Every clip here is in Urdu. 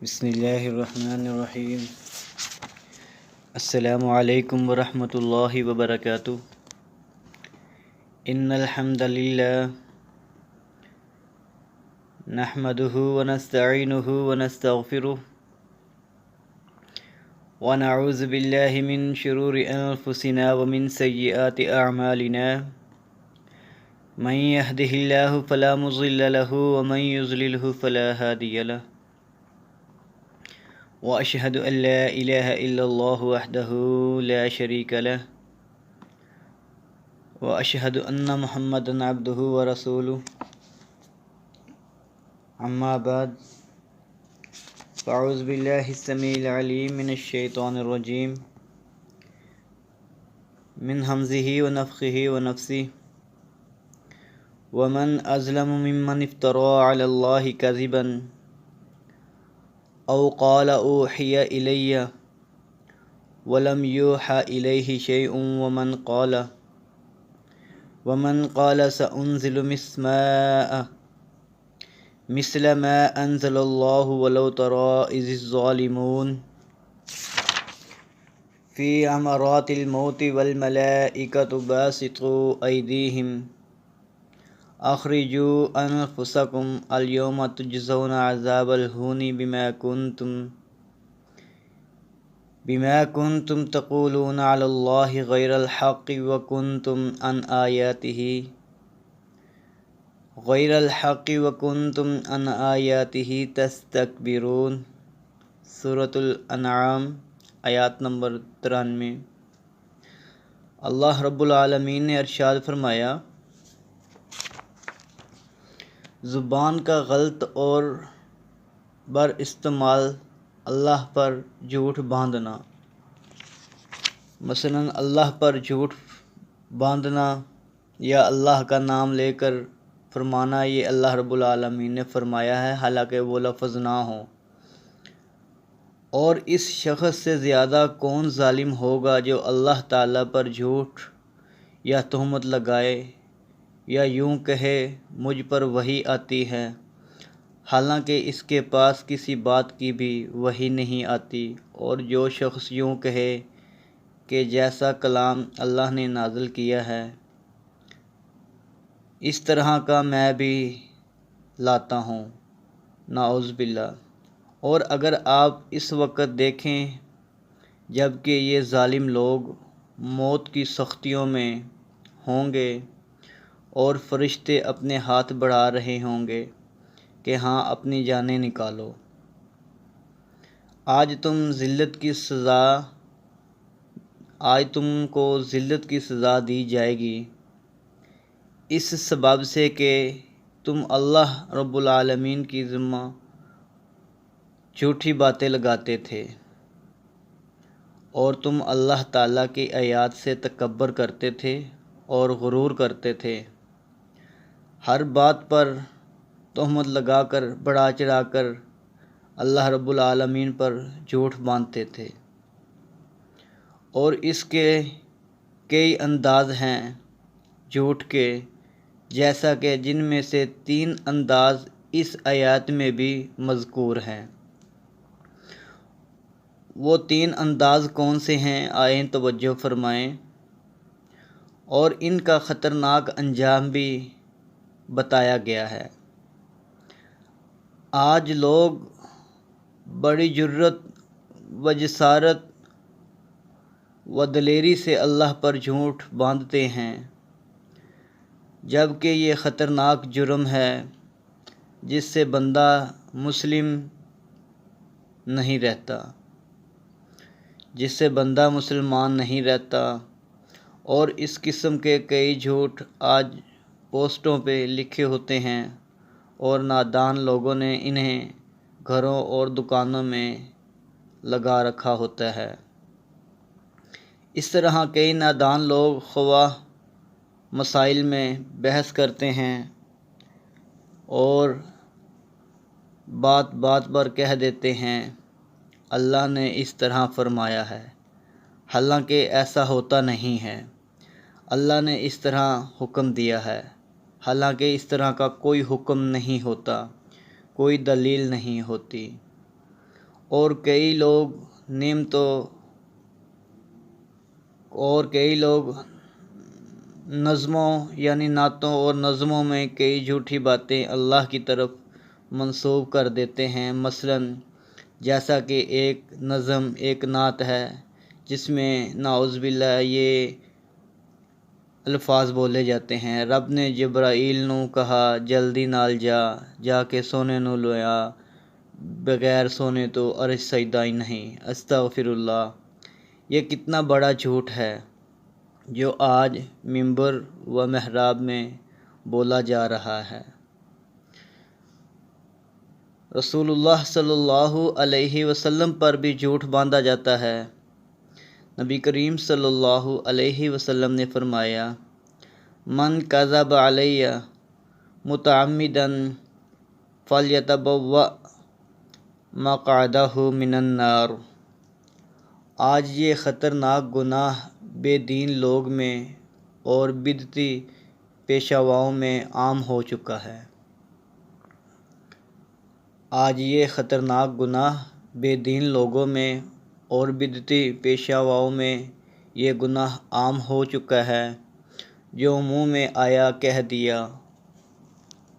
بسم اللہ الرحمن الرحیم۔ السلام علیکم ورحمۃ اللہ وبرکاتہ۔ ان الحمد للہ نحمده ونستعینه ونستغفره ونعوذ باللہ من شرور انفسنا ومن سیئات اعمالنا من يهده اللہ فلا مضل له ومن يضلله فلا هادی له وأشهد أن لا إله إلا الله وحده لا شريك له وأشهد أن محمدا عبده ورسوله أما بعد فأعوذ بالله السميع العليم من الشيطان الرجيم من همزه ونفخه ونفثه ومن أظلم ممن افترى على الله كذبا أو قال أوحي إلي ولم يوحى إليه شيء ومن قال سأنزل مثل ما أنزل الله ولو ترى إذ الظالمون في غمرات الموت والملائكة باسطوا أيديهم اخرجوا انفسکم اليوم تجزون عذاب الہون بما کنتم تقولون علی اللہ غیر الحق وکنتم عن آیاتہ تستکبرون۔ سورۃ الانعام آیات نمبر 93۔ اللہ رب العالمین نے ارشاد فرمایا، زبان کا غلط اور بر استعمال اللہ پر جھوٹ باندھنا، مثلا اللہ پر جھوٹ باندھنا یا اللہ کا نام لے کر فرمانا، یہ اللہ رب العالمین نے فرمایا ہے حالانکہ وہ لفظ نہ ہوں۔ اور اس شخص سے زیادہ کون ظالم ہوگا جو اللہ تعالیٰ پر جھوٹ یا تہمت لگائے یا یوں کہے مجھ پر وحی آتی ہے حالانکہ اس کے پاس کسی بات کی بھی وحی نہیں آتی، اور جو شخص یوں کہے کہ جیسا کلام اللہ نے نازل کیا ہے اس طرح کا میں بھی لاتا ہوں، نعوذ باللہ۔ اور اگر آپ اس وقت دیکھیں جب کہ یہ ظالم لوگ موت کی سختیوں میں ہوں گے اور فرشتے اپنے ہاتھ بڑھا رہے ہوں گے کہ ہاں اپنی جانیں نکالو، آج تم کو ذلت کی سزا دی جائے گی، اس سبب سے کہ تم اللہ رب العالمین کی ذمہ جھوٹی باتیں لگاتے تھے اور تم اللہ تعالیٰ کی آیات سے تکبر کرتے تھے اور غرور کرتے تھے، ہر بات پر تہمت لگا کر بڑھا چڑھا کر اللہ رب العالمین پر جھوٹ باندھتے تھے۔ اور اس کے کئی انداز ہیں جھوٹ کے، جیسا کہ جن میں سے 3 انداز اس آیات میں بھی مذکور ہیں۔ وہ 3 انداز کون سے ہیں آئیں توجہ فرمائیں، اور ان کا خطرناک انجام بھی بتایا گیا ہے۔ آج لوگ بڑی جرأت و جسارت و دلیری سے اللہ پر جھوٹ باندھتے ہیں، جبکہ یہ خطرناک جرم ہے جس سے بندہ مسلم مسلمان نہیں رہتا۔ اور اس قسم کے کئی جھوٹ آج پوسٹوں پہ لکھے ہوتے ہیں اور نادان لوگوں نے انہیں گھروں اور دکانوں میں لگا رکھا ہوتا ہے۔ اس طرح کئی نادان لوگ خواہ مسائل میں بحث کرتے ہیں اور بات بات پر کہہ دیتے ہیں اللہ نے اس طرح فرمایا ہے، حالانکہ ایسا ہوتا نہیں ہے۔ اللہ نے اس طرح حکم دیا ہے، حالانکہ اس طرح کا کوئی حکم نہیں ہوتا، کوئی دلیل نہیں ہوتی۔ اور کئی لوگ نظموں یعنی نعتوں اور نظموں میں کئی جھوٹی باتیں اللہ کی طرف منسوب کر دیتے ہیں۔ مثلاً جیسا کہ ایک نعت ہے جس میں نعوذ باللہ یہ الفاظ بولے جاتے ہیں: رب نے جبرائیل نو کہا جلدی نال جا کے سونے نو لویا، بغیر سونے تو عرش سجدہ ہی نہیں۔ استغفر اللہ۔ یہ کتنا بڑا جھوٹ ہے جو آج منبر و محراب میں بولا جا رہا ہے۔ رسول اللہ صلی اللہ علیہ وسلم پر بھی جھوٹ باندھا جاتا ہے۔ نبی کریم صلی اللہ علیہ وسلم نے فرمایا: من کذب علی متعمدا فلیتبوأ مقعدہ من النار۔ آج یہ خطرناک گناہ بے دین لوگ میں اور بدعتی پیشواؤں میں عام ہو چکا ہے۔ آج یہ خطرناک گناہ بے دین لوگوں میں اور بدعتی پیشواؤں میں یہ گناہ عام ہو چکا ہے۔ جو منہ میں آیا کہہ دیا،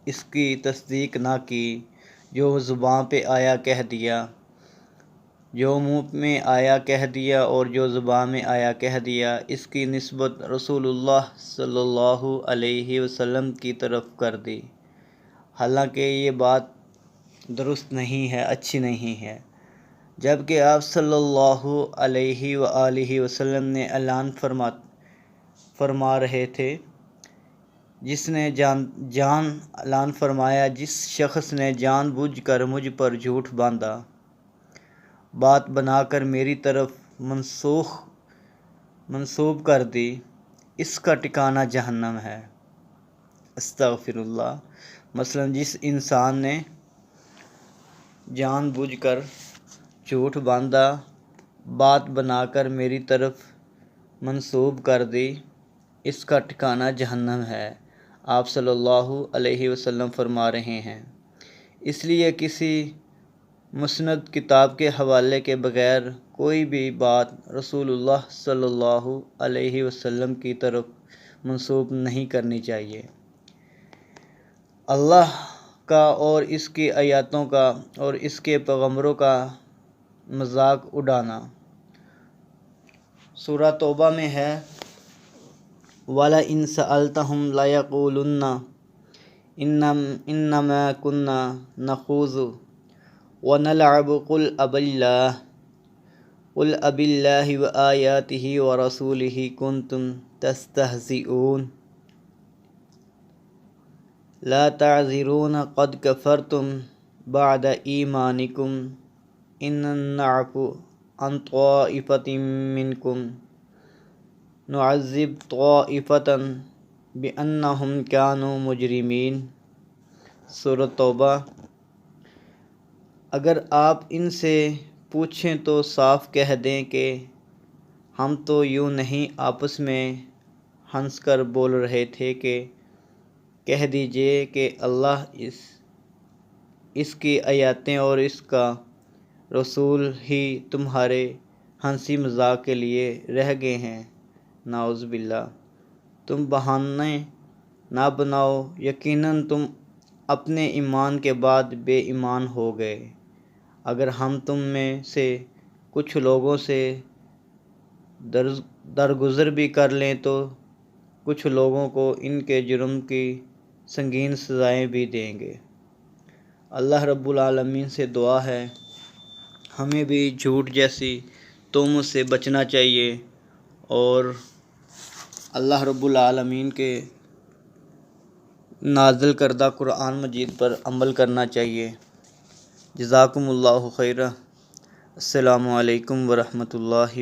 اس کی تصدیق نہ کی، جو زبان پہ آیا کہہ دیا، جو منہ میں آیا کہہ دیا اور جو زبان میں آیا کہہ دیا، اس کی نسبت رسول اللہ صلی اللہ علیہ وسلم کی طرف کر دی، حالانکہ یہ بات درست نہیں ہے، اچھی نہیں ہے۔ جبکہ آپ صلی اللہ علیہ وآلہ وسلم نے اعلان فرما رہے تھے، اعلان فرمایا: جس شخص نے جان بوجھ کر مجھ پر جھوٹ باندھا، بات بنا کر میری طرف منسوب کر دی، اس کا ٹھکانہ جہنم ہے۔ استغفر اللہ۔ مثلاً جس انسان نے جان بوجھ کر جھوٹ باندھا، بات بنا کر میری طرف منسوب کر دی، اس کا ٹھکانہ جہنم ہے، آپ صلی اللہ علیہ وسلم فرما رہے ہیں۔ اس لیے کسی مسند کتاب کے حوالے کے بغیر کوئی بھی بات رسول اللہ صلی اللہ علیہ وسلم کی طرف منسوب نہیں کرنی چاہیے۔ اللہ کا اور اس کی آیاتوں کا اور اس کے پیغمبروں کا مذاق اڑانا۔ سورہ توبہ میں ہے: وَلَئِن سَأَلْتَهُمْ لَيَقُولُنَّ إِنَّمَا كُنَّا نَخُوضُ وَنَلْعَبُ قُلْ أَبِاللَّهِ وَآيَاتِهِ وَرَسُولِهِ كُنتُمْ تَسْتَهْزِئُونَ لَا تَعْذِرُونَ قَدْ كَفَرْتُمْ بَعْدَ إِيمَانِكُمْ إِن نَّعْفُ عَن طَائِفَةٍ مِّنكُمْ نُعَذِّبْ طَائِفَةً بِأَنَّهُمْ كَانُوا مُجْرِمِينَ۔ سورۃ توبہ۔ اگر آپ ان سے پوچھیں تو صاف کہہ دیں کہ ہم تو یوں نہیں آپس میں ہنس کر بول رہے تھے کہ کہہ دیجئے کہ اللہ اس کی آیاتیں اور اس کا رسول ہی تمہارے ہنسی مذاق کے لیے رہ گئے ہیں۔ نعوذ باللہ۔ تم بہانے نہ بناؤ، یقیناً تم اپنے ایمان کے بعد بے ایمان ہو گئے۔ اگر ہم تم میں سے کچھ لوگوں سے درگزر بھی کر لیں تو کچھ لوگوں کو ان کے جرم کی سنگین سزائیں بھی دیں گے۔ اللہ رب العالمین سے دعا ہے ہمیں بھی جھوٹ جیسی تہمت سے بچنا چاہیے اور اللہ رب العالمین کے نازل کردہ قرآن مجید پر عمل کرنا چاہیے۔ جزاکم اللہ خیرا۔ السلام علیکم ورحمۃ اللہ۔